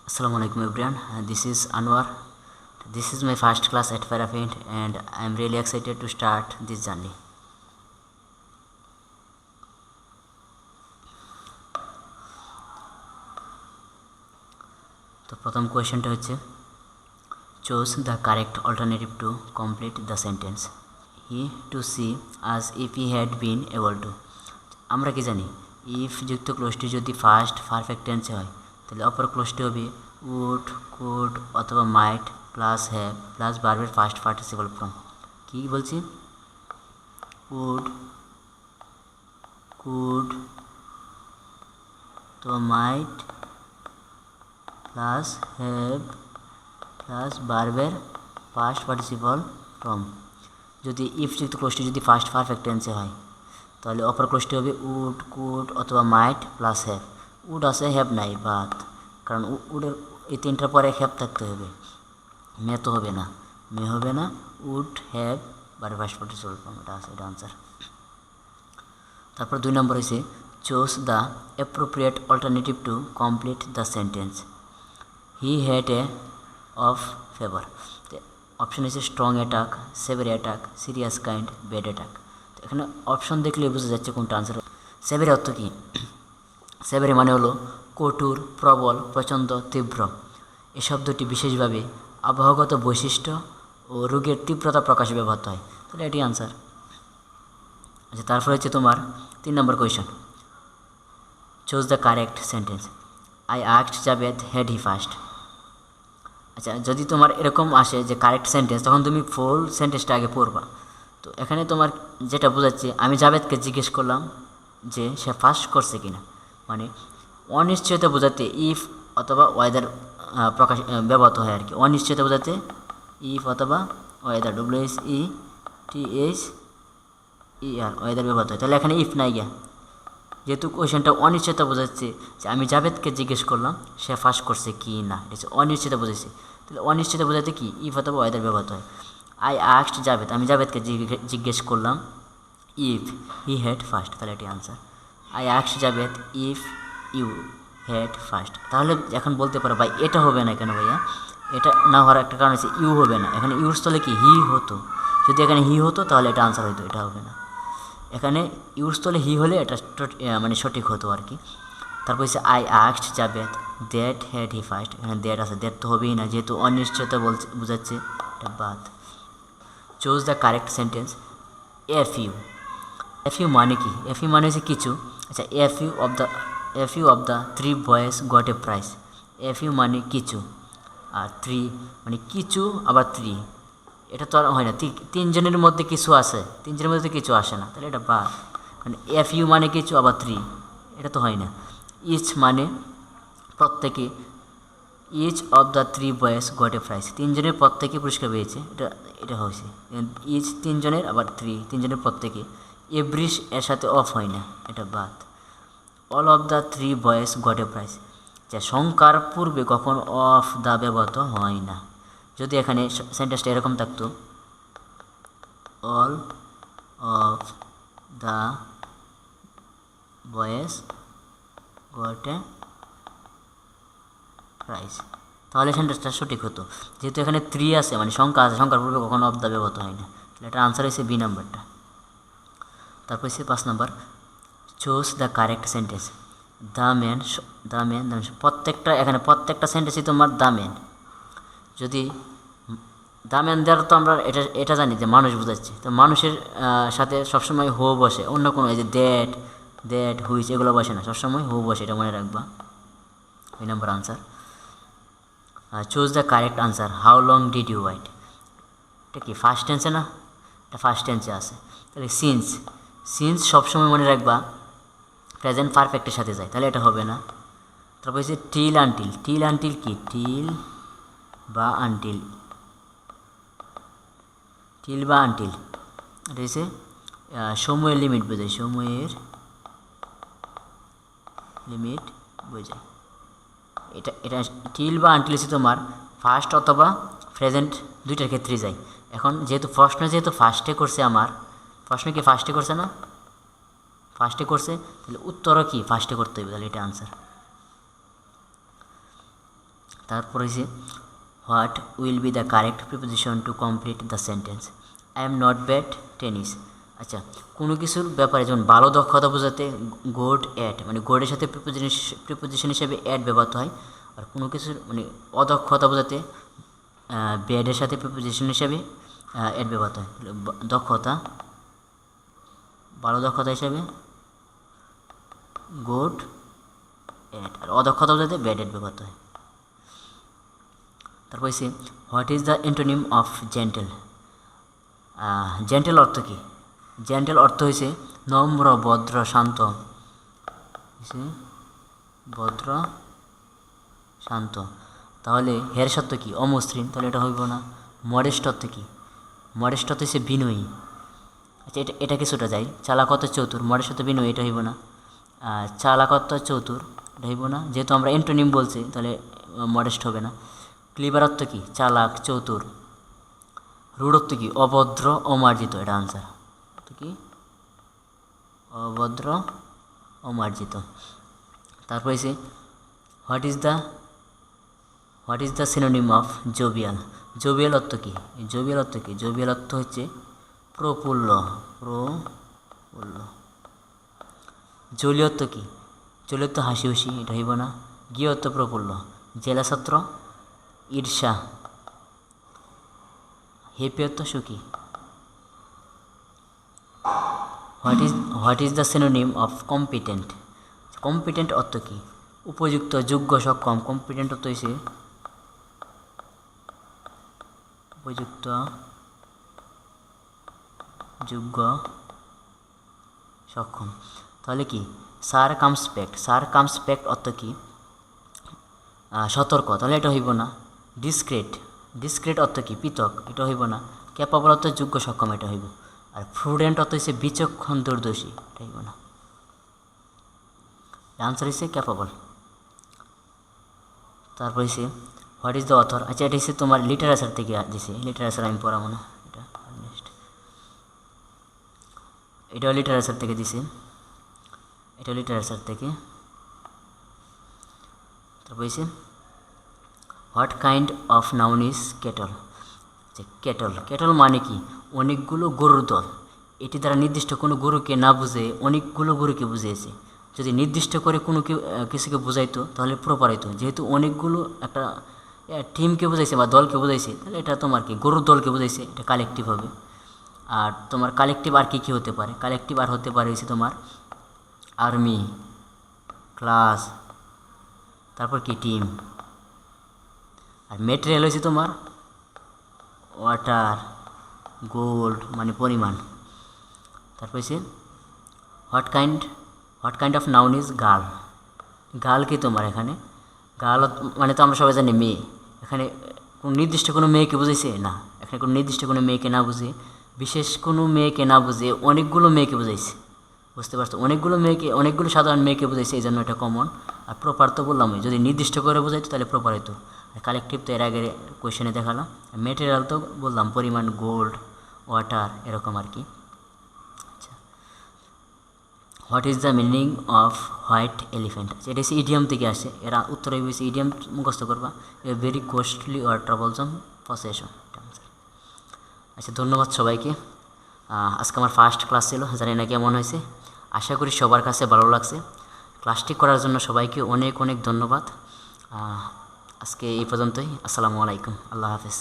Assalamualaikum everyone. This is Anwar. This is my first class at Parapaint and I am really excited to start this journey. তো প্রথম কোয়েশ্চেনটা হচ্ছে choose the correct alternative to complete the sentence. He to see as if he had been able to. আমরা কি জানি if যুক্ত ক্লোজটি যদি first perfect টেন্সে হয় তাহলে অপর ক্লোজটি হবে উড কুড অথবা মাইট প্লাস হ্যাভ প্লাস ভার্বের ফার্স্ট পার্টিসিপল ফর্ম। কী বলছি? উড কুড তো মাইট প্লাস হ্যাভ প্লাস ভার্বের ফার্স্ট পার্টিসিপল ফর্ম। যদি ইফ যুক্ত ক্লোজটি যদি ফার্স্ট পারফেক্ট টেন্সে হয় তাহলে অপর ক্লোজটি হবে উড কুড অথবা মাইট প্লাস হ্যাভ। উড আছে হ্যাভ নাই বাদ, কারণ উডের এই তিনটার পরে হ্যাভ থাকতে হবে, মে তো হবে না, মে হবে না, উড হ্যাভ বারে ফার্স্ট পার্টিসিপল ফর্ম, এটা আছে, এটা আনসার। তারপর 2 নম্বর হয়েছে choose the appropriate alternative to complete the sentence. He had a of fever. Option হচ্ছে strong attack, severe attack, serious kind, bad attack. তো এখানে অপশন দেখলে বোঝা যাচ্ছে কোনটা আনসার। সেভারি অর্থ কী? সেভারি মানে হলো কঠোর, প্রবল, প্রচণ্ড, তীব্র। এই শব্দটি বিশেষভাবে আবহাওয়াগত বৈশিষ্ট্য ও রোগের তীব্রতা প্রকাশে ব্যবহৃত হয়, তাহলে এটি আনসার। আচ্ছা, তারপরে হচ্ছে তোমার 3 নম্বর question, choose the correct sentence. I asked Javed had he first. আচ্ছা, যদি তোমার এরকম আসে যে কারেক্ট সেন্টেন্স, তখন তুমি ফুল সেন্টেন্সটা আগে পড়বা। তো এখানে তোমার যেটা বোঝাচ্ছে, আমি জাভেদকে জিজ্ঞেস করলাম যে সে ফার্স্ট করছে কিনা, মানে অনিশ্চয়তা বোঝাতে ইফ অথবা ওয়েদার প্রকাশ ব্যবহৃত হয় আর কি। অনিশ্চয়তা বোঝাতে ইফ অথবা ওয়েদার, WSETHER ওয়েদার ব্যবহৃত হয়। তাহলে এখানে ইফ নাই গিয়া, যেহেতু কোয়েশনটা অনিশ্চয়তা বোঝাচ্ছে যে আমি জাভেদকে জিজ্ঞেস করলাম সে ফার্স্ট করছে কি না, এটা হচ্ছে অনিশ্চয়তা বোঝাচ্ছে। তাহলে অনিশ্চয়তা বোঝাতে কি ইফ অথবা ওয়েদার ব্যবহৃত হয়। আই আস্কড জাভেদ, আমি জাভেদকে জিজ্ঞেস করলাম ইফ হি হ্যাড ফার্স্ট, তাহলে এটি answer. I asked Javed if you had first. তাহলে এখন বলতে পারো ভাই এটা হবে না কেন ভাইয়া? এটা না হওয়ার একটা কারণ হচ্ছে ইউ হবে না, এখানে ইউর স্থলে কি হি হতো। যদি এখানে হি হতো তাহলে এটা আনসার হতো, এটা হবে না। এখানে ইউর স্থলে হি হলে এটা মানে সঠিক হতো আর কি। তারপর হচ্ছে I asked Javed that had he first. এখানে দ্যাট আছে, দ্যাট তো হবেই না, যেহেতু অনিশ্চয়তা বোঝাচ্ছে, এটা বাদ। Choose the correct sentence. F U মানে কি? এফ ইউ মানে হচ্ছে কিছু। আচ্ছা, F U of the 3 boys got a prize. F U মানে কিছু, আর 3 মানে কিছু আবার 3, এটা তো আর হয় না। 3 জনের মধ্যে কিছু আছে, 3 জনের মধ্যে কিছু আসে না, তাহলে এটা বাদ। মানে এফ ইউ মানে কিছু আবার 3, এটা তো হয় না। ইচ মানে প্রত্যেকে, each of the 3 boys got a prize, 3 জনের প্রত্যেকে পুরস্কার পেয়েছে, এটা হয়েছে। ইচ 3 জনের, আবার 3 জনের প্রত্যেকে। এভরিশ এর সাথে অফ হয় না, এটা বাদ। All of the 3 boys got a prize, যা সংখ্যার পূর্বে কখন অফ দ্য ব্যবহৃত হয় না। যদি এখানে সেন্টেন্সটা এরকম থাকতো, all of the boys got a prize, তাহলে সেন্টেন্সটা সঠিক হতো। যেহেতু এখানে 3 আছে, মানে সংখ্যা আছে, সংখ্যার পূর্বে কখনো অফ দ্য ব্যবহৃত হয় না, তাহলে এটা আনসার হয়েছে বি নাম্বারটা। তারপর হচ্ছে 5 number, choose the correct sentence. The man, প্রত্যেকটা এখানে প্রত্যেকটা সেন্টেন্সই তোমার দ্য ম্যান। যদি দ্য ম্যান দেওয়ার তো আমরা এটা জানি যে মানুষ বোঝাচ্ছে, তো মানুষের সাথে সবসময় হো বসে, অন্য কোনো এই যে দ্যাট হুইচ এগুলো বসে না, সবসময় হো বসে, এটা মনে রাখবা। এই number answer. Choose the correct answer. How long did you wait, এটা কি ফার্স্ট টেন্সে না? এটা ফার্স্ট টেন্সে আছে। তাহলে সিন্স সবসময় মনে রাখবা প্রেজেন্ট পারফেক্টের সাথে যায়, তাহলে এটা হবে না। তারপর হচ্ছে টিল আনটিল কি? টিল বা আনটিল, এটা হচ্ছে সময়ের লিমিট বোঝায়, এটা টিল বা আনটিল হচ্ছে তোমার ফার্স্ট অথবা প্রেজেন্ট দুইটার ক্ষেত্রে যায়। এখন যেহেতু ফার্স্টে করছে, আমার প্রশ্ন কি ফার্স্টে করছে না? ফার্স্টে করছে, তাহলে উত্তরও কি ফার্স্টে করতে হবে, তাহলে এটা আনসার। তারপর হচ্ছে what will be the correct preposition two complete the sentence. I am not bad tennis. আচ্ছা, কোনো কিছুর ব্যাপারে যেমন ভালো দক্ষতা বোঝাতে গুড অ্যাট, মানে গুডের সাথে প্রিপোজিশন হিসেবে অ্যাট ব্যবহৃত হয়। আর কোনো কিছুর মানে অদক্ষতা বোঝাতে ব্যাডের সাথে প্রিপোজিশন হিসেবে অ্যাট ব্যবহৃত হয়। দক্ষতা, ভালো দক্ষতা হিসেবে গুড অ্যাট, আর অদক্ষতা বোঝাতে ব্যাড অ্যাট ব্যবহৃত হয়। তারপর হচ্ছে what is the antonym of gentle. Gentle অর্থ কী? জেন্টেল অর্থ হয়েছে নম্র, ভদ্র, শান্ত। ভদ্র, শান্ত। তাহলে হের সত্য কী? অমসৃণ, তাহলে এটা হইব না। মডেস্ট অর্থ কী? মডেস্ট অর্থ হচ্ছে বিনয়ী। আচ্ছা, এটা কিছুটা যাই। চালাকত চতুর, মডেস্ট অর্থ বিনয়ী, এটা হইব না। চালাকত চতুর, এটা হইব না, যেহেতু আমরা অ্যান্টোনিম বলছি তাহলে মডেস্ট হবে না। ক্লিবার অর্থ কী? চালাক, চতুর। রূঢ় অর্থ কী? অভদ্র, অমার্জিত, এটা আনসার। অর্থ কী? অভদ্র, অমার্জিত। তারপর হচ্ছে what is the synonym of jovial. Jovial অর্থ কী? জোভিয়াল অর্থ কী? জোভিয়াল অর্থ হচ্ছে প্রফুল্ল, প্রফুল্ল। জলীয় অর্থ কী? জলীয় অর্থ হাসি খুশি, এটা হইব না। গৃহ অর্থ প্রফুল্ল। জেলা ছাত্র, ঈর্ষা। হ্যাপি অর্থ সুখী। What is the synonym of competent. Competent অর্থ কী? উপযুক্ত, যোগ্য, সক্ষম। কম্পিটেন্ট অর্থ হয়েছে উপযুক্ত, যোগ্য, সক্ষম। তাহলে কি সারকামস্পেক্ট। সারকামস্পেক্ট অর্থ কী? সতর্ক, তাহলে এটা হইব না। ডিসক্রেট, ডিসক্রেট অর্থ কী? পৃথক, এটা হইব না। ক্যাপাবল অর্থ যোগ্য, সক্ষম, এটা হইব। আর প্রুডেন্ট অর্থ হচ্ছে বিচক্ষণ, দূরদর্শী, এটা হইব না। আনসার হচ্ছে ক্যাপাবল। তারপর হচ্ছে হোয়াট ইজ দ্য অথর। আচ্ছা, এটা হচ্ছে তোমার লিটারেচার থেকে দিছে। লিটারেচার আমি পড়াবো না, এটা নেক্সট। এটাও লিটারেচার থেকে দিছে, এটা লিটারেচার থেকে। তারপর হচ্ছে what kind of noun is cattle. Cattle, cattle মানে কি? অনেকগুলো গরুর দল। এটি দ্বারা নির্দিষ্ট কোনো গরুকে না বুঝে অনেকগুলো গরুকে বুঝিয়েছে। যদি নির্দিষ্ট করে কোনো কিছুকে বোঝাইতো তাহলে প্রপার হইতো। যেহেতু অনেকগুলো একটা টিমকে বোঝাইছে বা দলকে বোঝাইছে, তাহলে এটা তোমার কি গরুর দলকে বোঝাইছে, এটা কালেকটিভ হবে। আর তোমার কালেকটিভ আর কী কী হতে পারে? কালেকটিভ আর হতে পারে হচ্ছে তোমার আর্মি, ক্লাস, তারপর কি টিম। আর মেটেরিয়াল হয়েছে তোমার ওয়াটার, গোল্ড, মানে পরিমাণ। তারপর হচ্ছে what kind of noun is girl. Girl কি তোমার এখানে? গার্ল মানে তো আমরা সবাই জানি মেয়ে। এখানে কোনো নির্দিষ্ট কোনো মেয়েকে বুঝাইছে না। এখানে কোনো নির্দিষ্ট কোনো মেয়েকে না বুঝে, বিশেষ কোনো মেয়েকে না বুঝে অনেকগুলো মেয়েকে বুঝাইছে। বুঝতে পারছো? অনেকগুলো সাধারণ মেয়েকে বুঝাইছে, এই জন্য এটা কমন। আর প্রপার তো বললাম, যদি নির্দিষ্ট করে বোঝাইতো তাহলে প্রপার হতো। আর কালেকটিভ তো এর আগে কোয়েশনে দেখালাম। মেটেরিয়াল তো বললাম পরিমাণ, গোল্ড, ওয়াটার, এরকম আর কি। আচ্ছা, what is the meaning off white elephant. এটা হচ্ছে ইডিয়াম থেকে আসে। এরা উত্তরে হয়েছে ইডিয়াম মুখস্থ করবা। A very costly or troublesome possession. আচ্ছা, ধন্যবাদ সবাইকে। আজকে আমার ফার্স্ট ক্লাস ছিল, জানি না কেমন হয়েছে। আশা করি সবার কাছে ভালো লাগছে। ক্লাসটি করার জন্য সবাইকে অনেক অনেক ধন্যবাদ। আজকে এই পর্যন্তই। আসসালামু আলাইকুম, আল্লাহ হাফেজ।